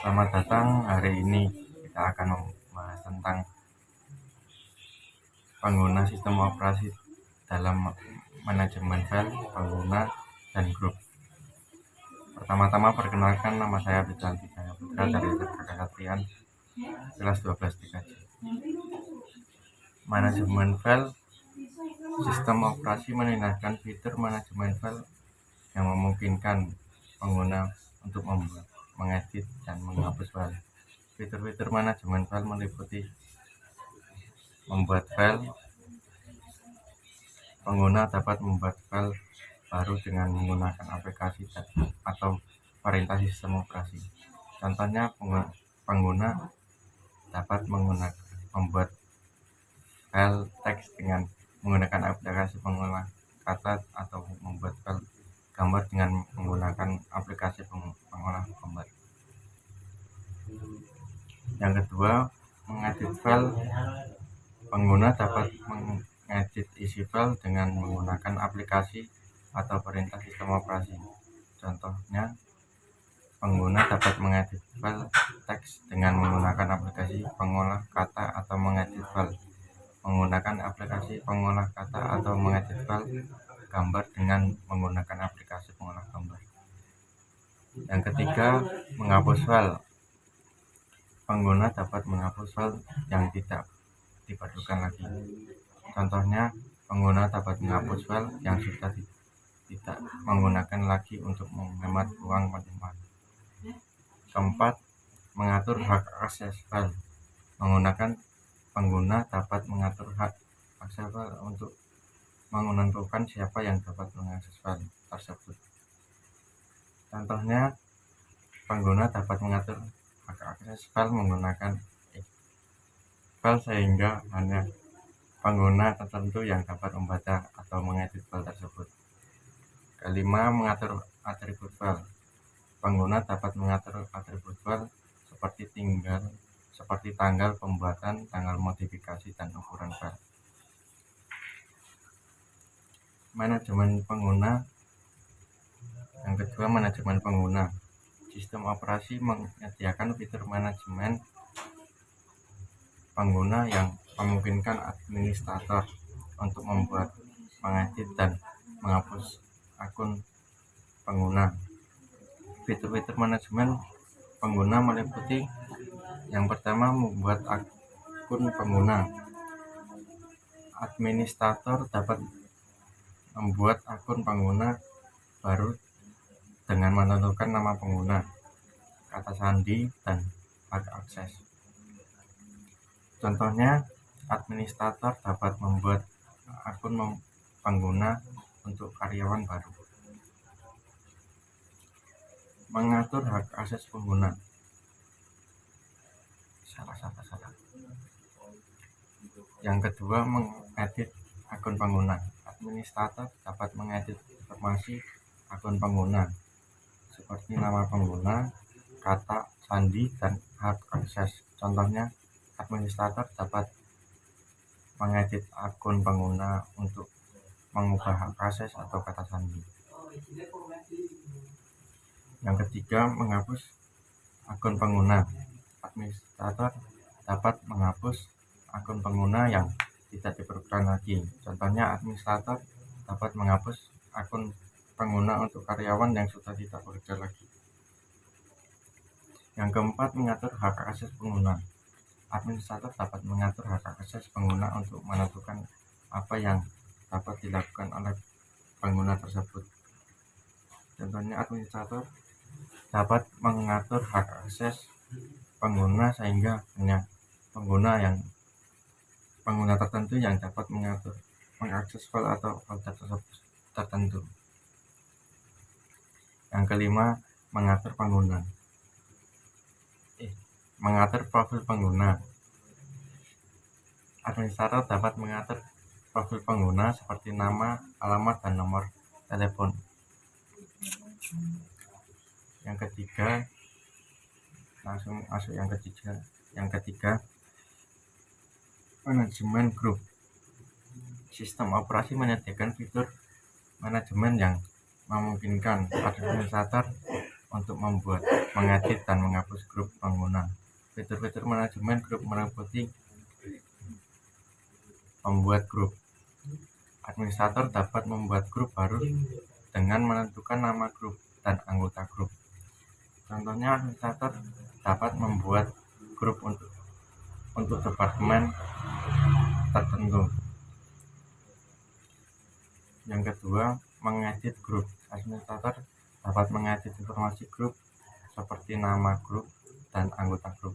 Selamat datang. Hari ini kita akan membahas tentang pengguna sistem operasi dalam manajemen file, pengguna, dan grup. Pertama-tama perkenalkan, nama saya Bijan Tijaya Putra dari Kesatrian kelas 12 3J. Manajemen file, sistem operasi menindakkan fitur manajemen file yang memungkinkan pengguna untuk membuat, mengedit, dan menghapus file. Fitur-fitur manajemen file meliputi membuat file. Pengguna dapat membuat file baru dengan menggunakan aplikasi atau perintah sistem operasi. Contohnya, pengguna dapat membuat file teks dengan menggunakan aplikasi pengolah kata atau membuat file gambar dengan menggunakan aplikasi pengolah gambar. Yang kedua, mengedit file. Pengguna dapat mengedit isi file dengan menggunakan aplikasi atau perintah sistem operasi. Contohnya, pengguna dapat mengedit file teks dengan menggunakan aplikasi pengolah kata atau mengedit file menggunakan aplikasi pengolah kata atau mengedit file gambar dengan menggunakan aplikasi pengolah gambar. Yang ketiga, menghapus file. Pengguna dapat menghapus file yang tidak diperlukan lagi. Contohnya, pengguna dapat menghapus file yang sudah tidak menggunakan lagi untuk menghemat ruang penyimpanan. Keempat, mengatur hak akses file. Pengguna dapat mengatur hak akses file untuk menentukan siapa yang dapat mengakses file tersebut. Contohnya, pengguna dapat mengatur hak akses file menggunakan file sehingga hanya pengguna tertentu yang dapat membaca atau mengedit file tersebut. Kelima, mengatur atribut file. Pengguna dapat mengatur atribut file seperti tanggal pembuatan, tanggal modifikasi, dan ukuran file. Manajemen pengguna. Yang kedua, manajemen pengguna. Sistem operasi menyediakan fitur manajemen pengguna yang memungkinkan administrator untuk membuat, mengedit, dan menghapus akun pengguna. Fitur-fitur manajemen pengguna meliputi yang pertama, membuat akun pengguna. Administrator dapat membuat akun pengguna baru dengan menentukan nama pengguna, kata sandi, dan hak akses. Contohnya, administrator dapat membuat akun pengguna untuk karyawan baru. Mengatur hak akses pengguna. Yang kedua, mengedit akun pengguna. Administrator dapat mengedit informasi akun pengguna seperti nama pengguna, kata sandi, dan hak akses. Contohnya, administrator dapat mengedit akun pengguna untuk mengubah hak akses atau kata sandi. Yang ketiga, menghapus akun pengguna. Administrator dapat menghapus akun pengguna yang tidak diperlukan lagi. Contohnya, administrator dapat menghapus akun pengguna untuk karyawan yang sudah tidak bekerja lagi. Yang keempat, mengatur hak akses pengguna. Administrator dapat mengatur hak akses pengguna untuk menentukan apa yang dapat dilakukan oleh pengguna tersebut. Contohnya, administrator dapat mengatur hak akses pengguna sehingga hanya pengguna tertentu yang dapat mengakses file atau folder tertentu. Yang kelima, mengatur profil pengguna. Administrator dapat mengatur profil pengguna seperti nama, alamat, dan nomor telepon. Yang ketiga, manajemen grup. Sistem operasi menyediakan fitur manajemen yang memungkinkan administrator untuk mengedit dan menghapus grup pengguna. Fitur-fitur manajemen grup meliputi membuat grup. Administrator dapat membuat grup baru dengan menentukan nama grup dan anggota grup. Contohnya, administrator dapat membuat grup untuk departemen tertentu. Yang kedua, mengedit grup. Administrator dapat mengedit informasi grup seperti nama grup dan anggota grup.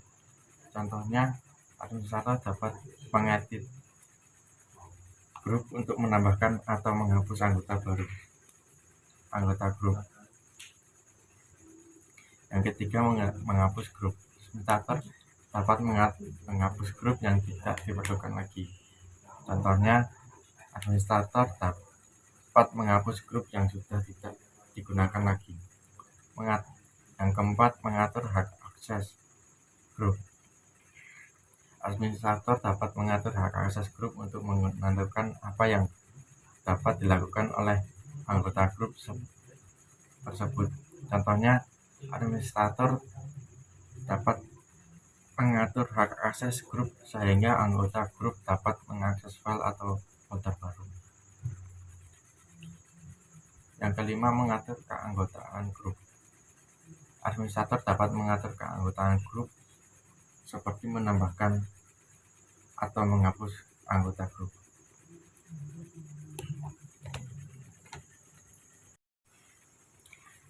Contohnya, administrator dapat mengedit grup untuk menambahkan atau menghapus anggota grup. Yang ketiga, menghapus grup. Administrator dapat menghapus grup yang tidak diperlukan lagi. Contohnya, administrator dapat menghapus grup yang sudah tidak digunakan lagi. Yang keempat, mengatur hak akses grup. Administrator dapat mengatur hak akses grup untuk menentukan apa yang dapat dilakukan oleh anggota grup tersebut. Contohnya, administrator dapat mengatur hak akses grup sehingga anggota grup dapat mengakses file atau folder baru. Yang kelima, mengatur keanggotaan grup. Administrator dapat mengatur keanggotaan grup seperti menambahkan atau menghapus anggota grup.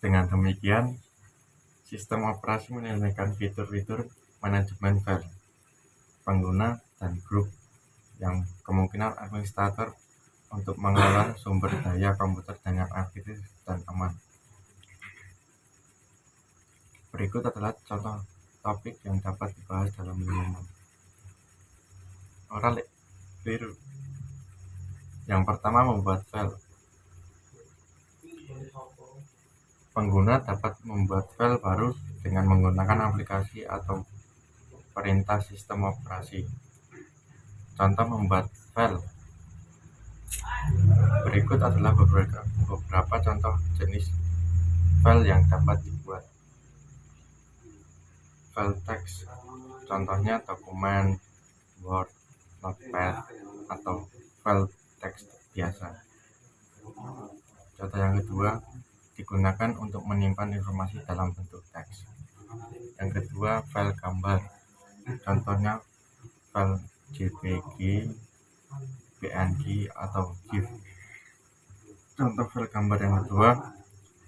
Dengan demikian, sistem operasi menunjukkan fitur-fitur manajemen file, pengguna, dan grup yang kemungkinan administrator untuk mengelola sumber daya komputer dengan efektif dan aman. Berikut adalah contoh topik yang dapat dibahas dalam minggu. Oral biru. Yang pertama, membuat file. Pengguna dapat membuat file baru dengan menggunakan aplikasi atau perintah sistem operasi. Contoh membuat file. Berikut adalah beberapa contoh jenis file yang dapat dibuat. File teks, contohnya dokumen, Word, Notepad, atau file teks biasa. Contoh yang kedua, digunakan untuk menyimpan informasi dalam bentuk teks. Yang kedua, file gambar, contohnya file JPG, PNG, atau GIF. Contoh file gambar yang kedua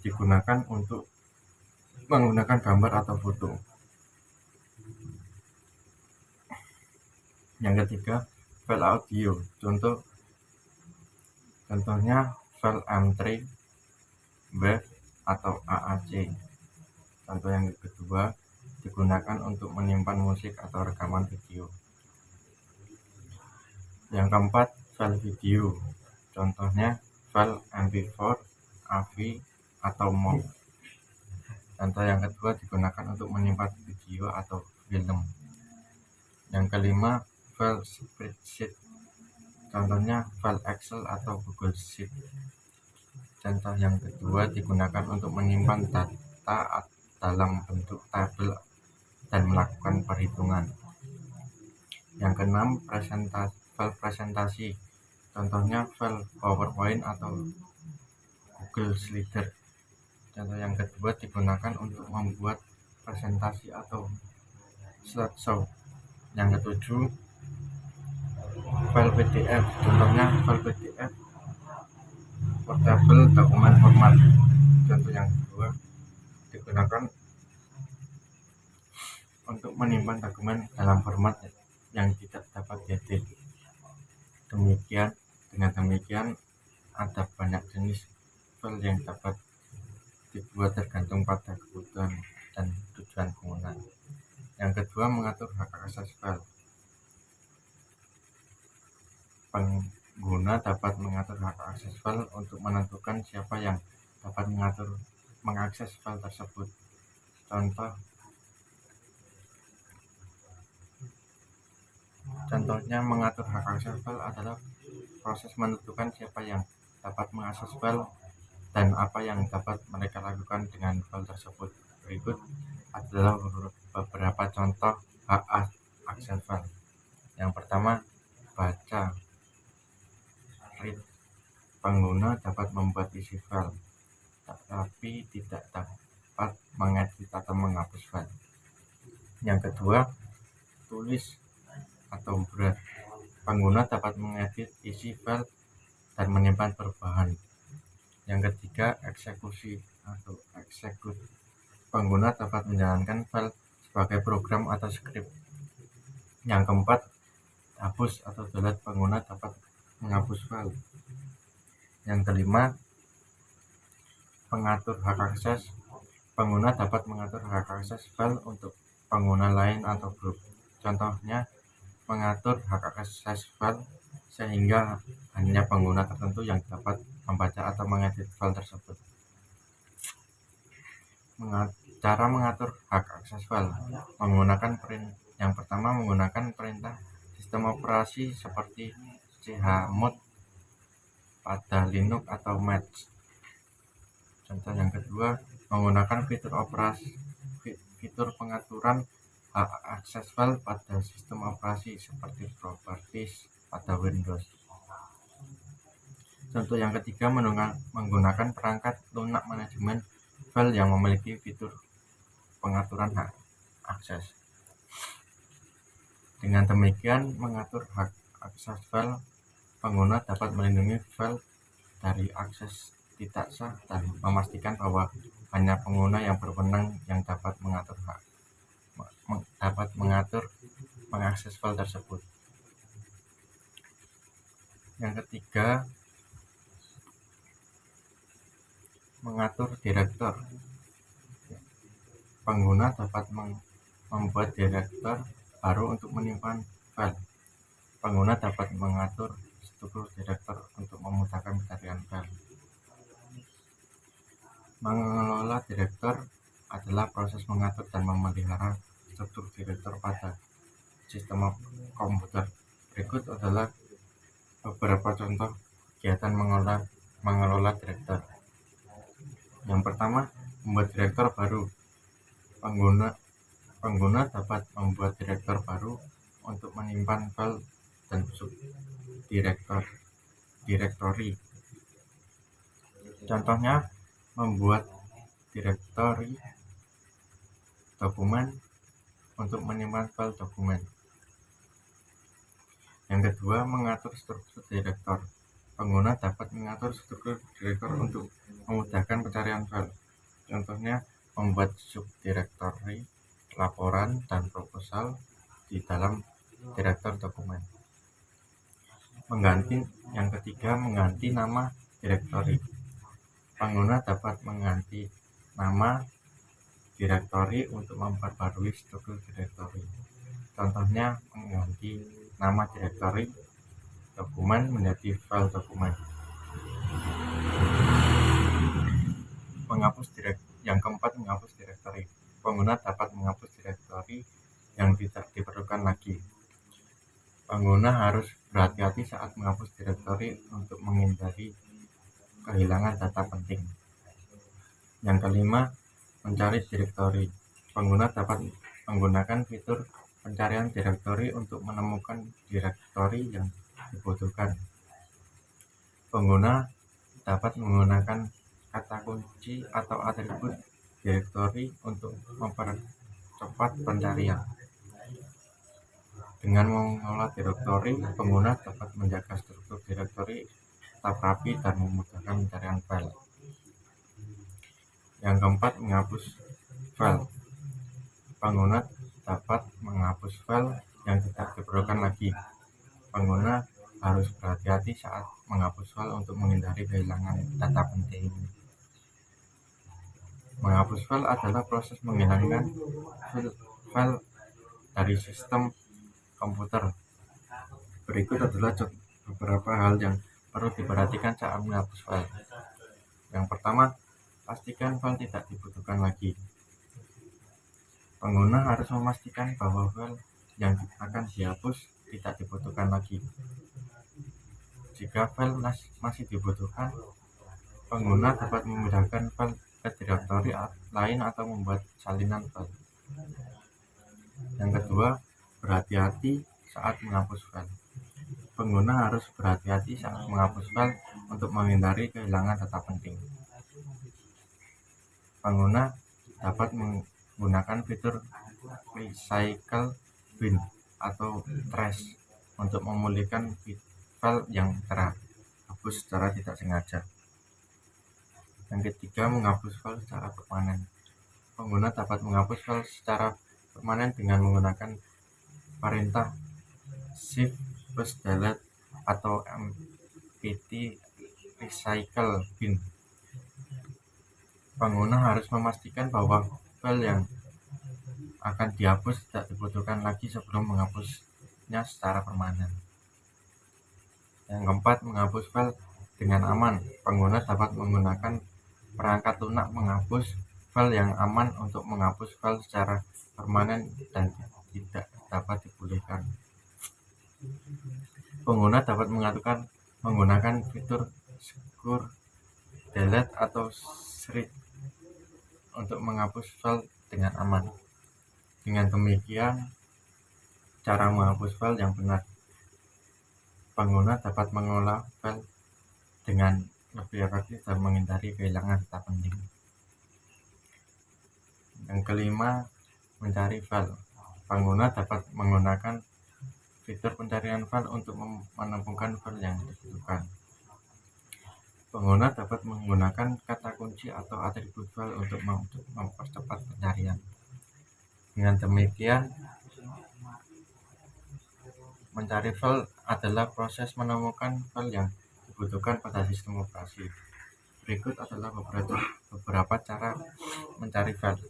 digunakan untuk menggunakan gambar atau foto. Yang ketiga, file audio, contohnya file MP3, WAV, atau AAC. Contoh yang kedua digunakan untuk menyimpan musik atau rekaman video. Yang keempat, file video, contohnya file MP4, AV, atau MOV. Contoh yang kedua digunakan untuk menyimpan video atau film. Yang kelima, file spreadsheet, contohnya file Excel atau Google Sheet. Contoh yang kedua digunakan untuk menyimpan data dalam bentuk tabel dan melakukan perhitungan. Yang keenam, file presentasi, contohnya file PowerPoint atau Google Slider. Contoh yang kedua digunakan untuk membuat presentasi atau slideshow. Yang ketujuh, file PDF, contohnya file PDF portable dokumen format. Contoh yang kedua digunakan untuk menyimpan dokumen dalam format yang tidak dapat diedit. Dengan demikian ada banyak jenis file yang dapat dibuat tergantung pada kebutuhan dan tujuan pengguna. Yang kedua, mengatur hak akses file. Pengguna dapat mengatur hak akses file untuk menentukan siapa yang dapat mengakses file tersebut. Contohnya mengatur hak akses file adalah proses menentukan siapa yang dapat mengakses file dan apa yang dapat mereka lakukan dengan file tersebut. Berikut adalah beberapa contoh hak akses file. Yang pertama, baca. Read. Pengguna dapat membuat isi file, tetapi tidak dapat mengedit atau menghapus file. Yang kedua, tulis atau write. Pengguna dapat mengedit isi file dan menyimpan perubahan. Yang ketiga, eksekusi atau execute. Pengguna dapat menjalankan file sebagai program atau skrip. Yang keempat, hapus atau delete. Pengguna dapat menghapus file. Yang kelima, pengatur hak akses. Pengguna dapat mengatur hak akses file untuk pengguna lain atau grup. Contohnya, mengatur hak akses file sehingga hanya pengguna tertentu yang dapat membaca atau mengedit file tersebut. Cara mengatur hak akses file menggunakan yang pertama, menggunakan perintah sistem operasi seperti chmod pada Linux atau Mac. Contoh yang kedua, menggunakan fitur pengaturan hak akses file pada sistem operasi seperti properties pada Windows. Contoh yang ketiga, menggunakan perangkat lunak manajemen file yang memiliki fitur pengaturan hak akses. Dengan demikian, mengatur hak akses file, pengguna dapat melindungi file dari akses tidak sah dan memastikan bahwa hanya pengguna yang berwenang yang dapat mengakses file tersebut. Yang ketiga, mengatur direktor. Pengguna dapat membuat direktor baru untuk menyimpan file. Pengguna dapat mengatur struktur direktor untuk memudahkan pencarian file. Mengelola direktor adalah proses mengatur dan memelihara struktur direktor pada sistem komputer. Berikut adalah beberapa contoh kegiatan mengelola direktor. Yang pertama, membuat direktor baru. Pengguna dapat membuat direktor baru untuk menyimpan file dan subdirektori. Contohnya, membuat direktori dokumen untuk menyimpan file dokumen. Yang kedua, mengatur struktur direktor. Pengguna dapat mengatur struktur direktor untuk memudahkan pencarian file. Contohnya, membuat subdirektori laporan dan proposal di dalam direktor dokumen. Yang ketiga, mengganti nama direktori. Pengguna dapat mengganti nama direktori untuk memperbarui struktur direktori. Contohnya, mengganti nama direktori dokumen menjadi file dokumen. Yang keempat, menghapus direktori. Pengguna dapat menghapus direktori yang tidak diperlukan lagi. Pengguna harus berhati-hati saat menghapus direktori untuk menghindari kehilangan data penting. Yang kelima, mencari direktori. Pengguna dapat menggunakan fitur pencarian direktori untuk menemukan direktori yang dibutuhkan. Pengguna dapat menggunakan kata kunci atau atribut direktori untuk mempercepat pencarian. Dengan mengelola direktori, pengguna dapat menjaga struktur direktori tetap rapi dan memudahkan pencarian file. Yang keempat, menghapus file. Pengguna dapat menghapus file yang tidak diperlukan lagi. Pengguna harus berhati-hati saat menghapus file untuk menghindari kehilangan data penting. Menghapus file adalah proses menghilangkan file dari sistem komputer. Berikut adalah beberapa hal yang perlu diperhatikan saat menghapus file. Yang pertama, pastikan file tidak dibutuhkan lagi. Pengguna harus memastikan bahwa file yang akan dihapus tidak dibutuhkan lagi. Jika file masih dibutuhkan, pengguna dapat memindahkan file ke direktori lain atau membuat salinan file. Yang kedua, berhati-hati saat menghapus file. Pengguna harus berhati-hati saat menghapus file untuk menghindari kehilangan data penting. Pengguna dapat menggunakan fitur recycle bin atau trash untuk memulihkan file yang terhapus secara tidak sengaja. Yang ketiga, menghapus file secara permanen. Pengguna dapat menghapus file secara permanen dengan menggunakan perintah shift plus delete atau mpt recycle bin. Pengguna harus memastikan bahwa file yang akan dihapus tidak dibutuhkan lagi sebelum menghapusnya secara permanen. Yang keempat, menghapus file dengan aman. Pengguna dapat menggunakan perangkat lunak menghapus file yang aman untuk menghapus file secara permanen dan tidak dapat dipulihkan. Pengguna dapat menggunakan fitur secure delete atau shred untuk menghapus file dengan aman. Dengan demikian, cara menghapus file yang benar. Pengguna dapat mengolah file dengan lebih efektif dan menghindari kehilangan data penting. Yang kelima, mencari file. Pengguna dapat menggunakan fitur pencarian file untuk menemukan file yang dibutuhkan. Pengguna dapat menggunakan kata kunci atau atribut file untuk mempercepat pencarian. Dengan demikian, mencari file adalah proses menemukan file yang dibutuhkan pada sistem operasi. Berikut adalah beberapa cara mencari file.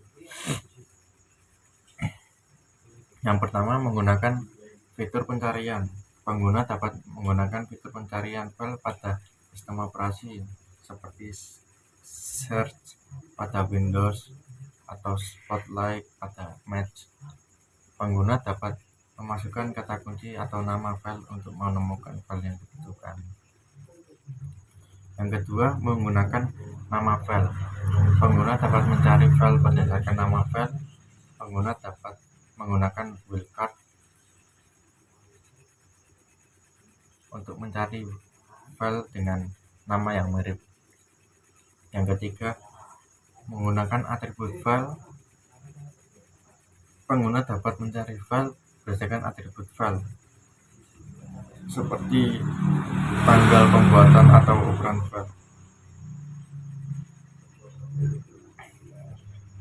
Yang pertama, menggunakan fitur pencarian. Pengguna dapat menggunakan fitur pencarian file pada sistem operasi seperti search pada Windows atau Spotlight pada Mac. Pengguna dapat memasukkan kata kunci atau nama file untuk menemukan file yang dibutuhkan. Yang kedua, menggunakan nama file. Pengguna dapat mencari file berdasarkan nama file. Pengguna dapat menggunakan wildcard untuk mencari file dengan nama yang mirip. Yang ketiga, menggunakan atribut file. Pengguna dapat mencari file berdasarkan atribut file seperti tanggal pembuatan atau ukuran file.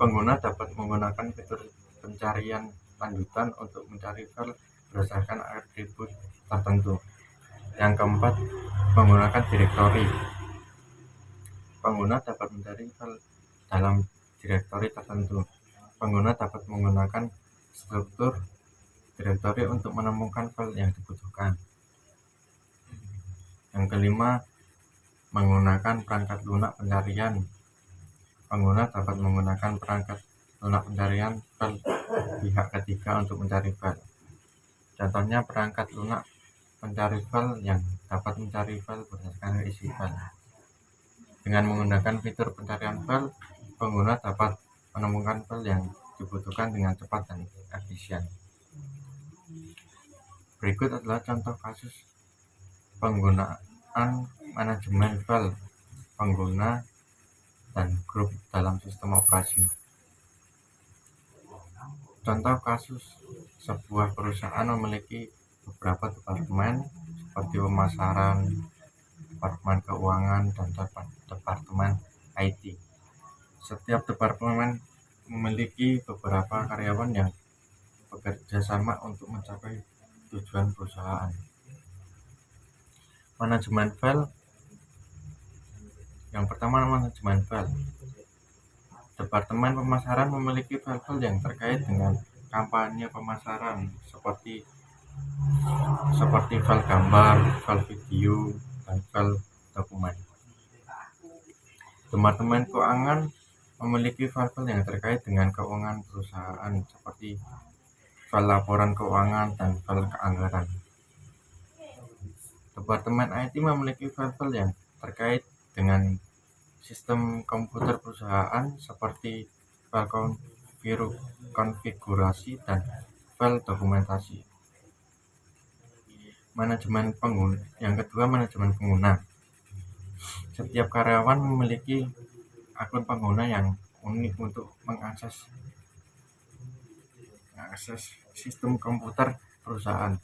Pengguna dapat menggunakan fitur pencarian lanjutan untuk mencari file berdasarkan atribut tertentu. Yang keempat, menggunakan direktori. Pengguna dapat mencari file dalam direktori tertentu. Pengguna dapat menggunakan struktur direktori untuk menemukan file yang dibutuhkan. Yang kelima, menggunakan perangkat lunak pencarian. Pengguna dapat menggunakan perangkat lunak pencarian file pihak ketiga untuk mencari file. Contohnya, perangkat lunak pencari file yang dapat mencari file berdasarkan isi file. Dengan menggunakan fitur pencarian file, pengguna dapat menemukan file yang dibutuhkan dengan cepat dan efisien. Berikut adalah contoh kasus penggunaan manajemen file pengguna dan grup dalam sistem operasi. Contoh kasus: sebuah perusahaan memiliki beberapa departemen seperti pemasaran, departemen keuangan, dan departemen IT. Setiap departemen memiliki beberapa karyawan yang bekerja sama untuk mencapai tujuan perusahaan. Manajemen file. Yang pertama, manajemen file. Departemen pemasaran memiliki file-file yang terkait dengan kampanye pemasaran seperti file gambar, file video, dan file dokumen. Departemen keuangan memiliki file-file yang terkait dengan keuangan perusahaan seperti file laporan keuangan dan file keanggaran. Departemen IT memiliki file-file yang terkait dengan Sistem komputer perusahaan seperti file konfigurasi dan file dokumentasi. Manajemen pengguna. Yang kedua, manajemen pengguna. Setiap karyawan memiliki akun pengguna yang unik untuk mengakses sistem komputer perusahaan.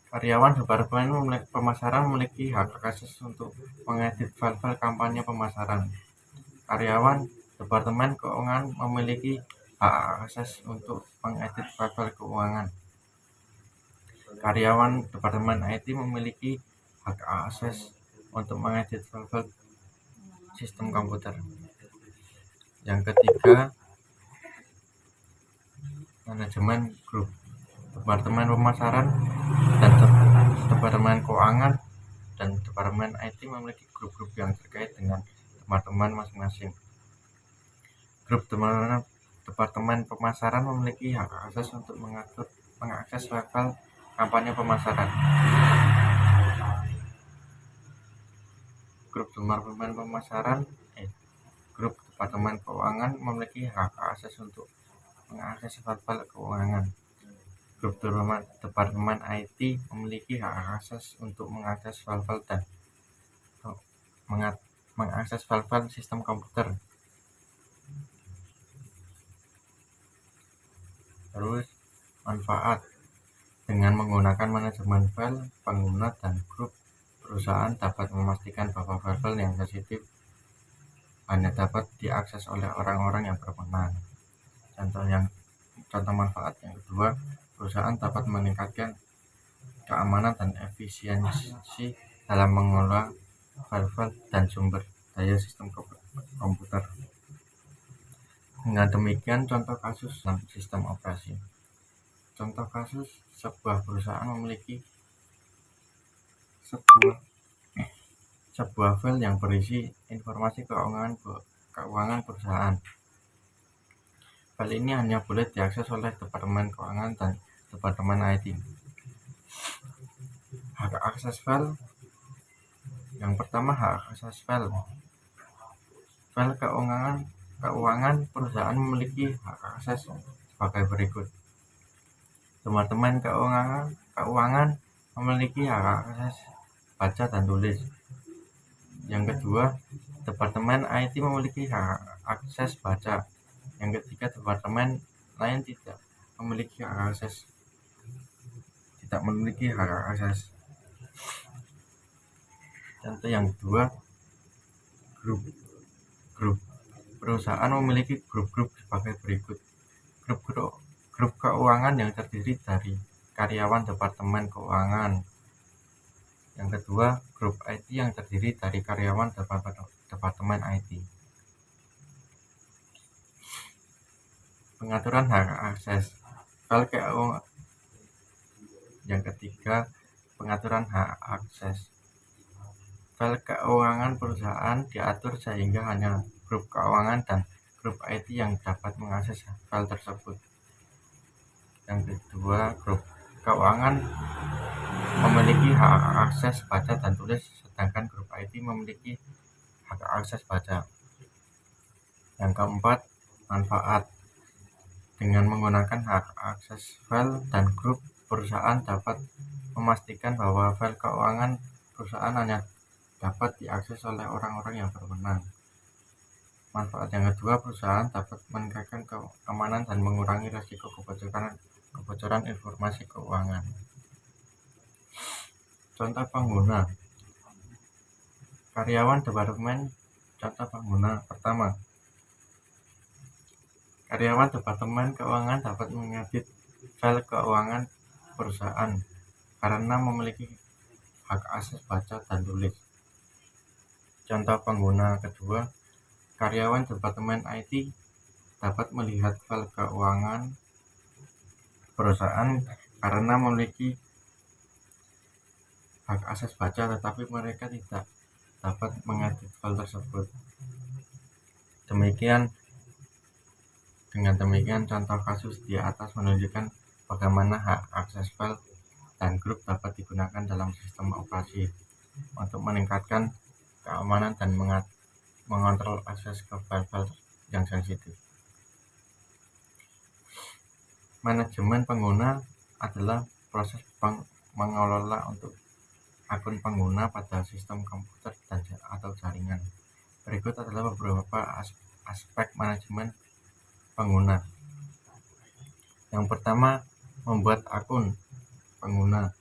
Karyawan departemen pemasaran memiliki hak akses untuk mengedit file-file kampanye pemasaran. Karyawan departemen keuangan memiliki hak akses untuk mengedit file-file keuangan. Karyawan departemen IT memiliki hak akses untuk mengedit file-file sistem komputer. Yang ketiga, manajemen grup. Departemen pemasaran dan departemen keuangan dan departemen IT memiliki grup-grup yang terkait dengan departemen masing-masing. Grup departemen pemasaran memiliki hak akses untuk mengakses file kampanye pemasaran. Grup departemen pemasaran grup departemen keuangan memiliki hak akses untuk mengakses file keuangan. Grup departemen IT memiliki hak akses untuk mengakses file-file dan mengakses file-file sistem komputer. Terus, manfaat. Dengan menggunakan manajemen file, pengguna dan grup perusahaan dapat memastikan bahwa file-file yang sensitif hanya dapat diakses oleh orang-orang yang berwenang. Contoh manfaat yang kedua, perusahaan dapat meningkatkan keamanan dan efisiensi dalam mengelola file-file dan sumber daya sistem komputer. Dengan demikian, contoh kasus dalam sistem operasi. Contoh kasus, sebuah perusahaan memiliki sebuah file yang berisi informasi keuangan perusahaan. File ini hanya boleh diakses oleh departemen keuangan dan departemen IT. Hak akses file. Yang pertama, hak akses file. File keuangan perusahaan memiliki hak akses sebagai berikut. Departemen keuangan memiliki hak akses baca dan tulis. Yang kedua, departemen IT memiliki hak akses baca. Yang ketiga, departemen lain tidak memiliki hak akses. Contoh yang kedua, grup perusahaan memiliki grup-grup sebagai berikut. Grup keuangan yang terdiri dari karyawan departemen keuangan. Yang kedua, grup IT yang terdiri dari karyawan departemen IT. Pengaturan hak akses file keuangan. Yang ketiga, pengaturan hak akses file keuangan perusahaan diatur sehingga hanya grup keuangan dan grup IT yang dapat mengakses file tersebut. Yang kedua, grup keuangan memiliki hak akses baca dan tulis, sedangkan grup IT memiliki hak akses baca. Yang keempat, manfaat. Dengan menggunakan hak akses file dan grup, perusahaan dapat memastikan bahwa file keuangan perusahaan hanya dapat diakses oleh orang-orang yang berwenang. Manfaat yang kedua, perusahaan dapat meningkatkan keamanan dan mengurangi risiko kebocoran informasi keuangan. Contoh pengguna. Karyawan departemen. Contoh pengguna pertama, karyawan departemen keuangan dapat mengedit file keuangan perusahaan karena memiliki hak akses baca dan tulis. Contoh pengguna kedua, karyawan departemen IT dapat melihat file keuangan perusahaan karena memiliki hak akses baca, tetapi mereka tidak dapat mengedit file tersebut. Dengan demikian, contoh kasus di atas menunjukkan bagaimana hak akses file dan grup dapat digunakan dalam sistem operasi untuk meningkatkan keamanan dan mengontrol akses ke file-file yang sensitif. Manajemen pengguna adalah proses mengelola untuk akun pengguna pada sistem komputer atau jaringan. Berikut adalah beberapa aspek manajemen pengguna. Yang pertama, membuat akun pengguna.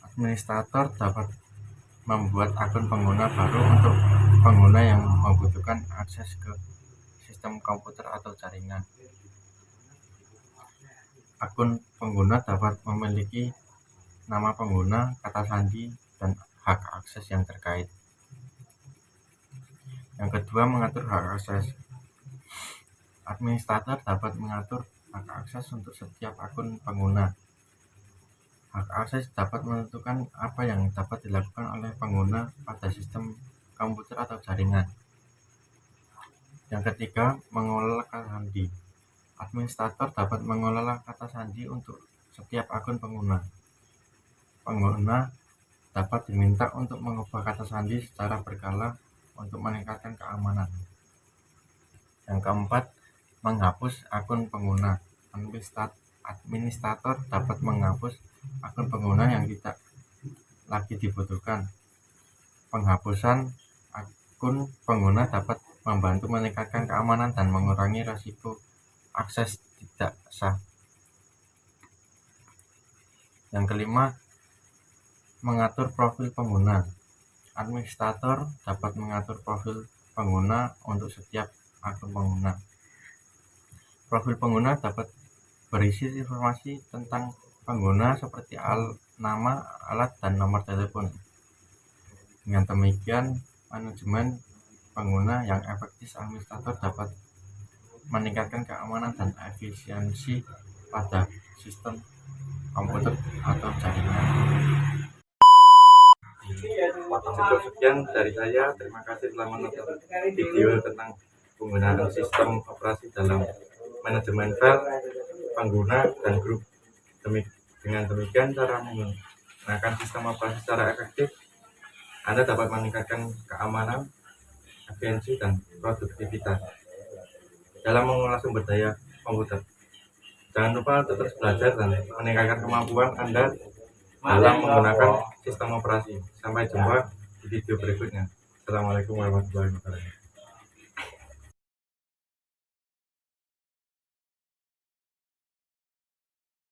Administrator dapat membuat akun pengguna baru untuk pengguna yang membutuhkan akses ke sistem komputer atau jaringan. Akun pengguna dapat memiliki nama pengguna, kata sandi, dan hak akses yang terkait. Yang kedua, mengatur hak akses. Administrator dapat mengatur hak akses untuk setiap akun pengguna. Hak akses dapat menentukan apa yang dapat dilakukan oleh pengguna pada sistem komputer atau jaringan. Yang ketiga, mengelola kata sandi. Administrator dapat mengelola kata sandi untuk setiap akun pengguna. Pengguna dapat diminta untuk mengubah kata sandi secara berkala untuk meningkatkan keamanan. Yang keempat, menghapus akun pengguna. Administrator dapat menghapus akun pengguna yang tidak lagi dibutuhkan. Penghapusan akun pengguna dapat membantu meningkatkan keamanan dan mengurangi risiko akses tidak sah. Yang kelima, mengatur profil pengguna. Administrator dapat mengatur profil pengguna untuk setiap akun pengguna. Profil pengguna dapat berisi informasi tentang pengguna seperti nama, alat, dan nomor telepon. Dengan demikian, manajemen pengguna yang efektif administrator dapat meningkatkan keamanan dan efisiensi pada sistem komputer atau jaringan. Cukup sekian dari saya. Terima kasih telah menonton video tentang penggunaan sistem operasi dalam manajemen file, pengguna, dan grup. Dengan demikian, cara menggunakan sistem operasi secara efektif, Anda dapat meningkatkan keamanan, efisiensi, dan produktivitas dalam mengolah sumber daya komputer. Jangan lupa untuk terus belajar dan meningkatkan kemampuan Anda dalam menggunakan sistem operasi. Sampai jumpa di video berikutnya. Assalamualaikum warahmatullahi wabarakatuh.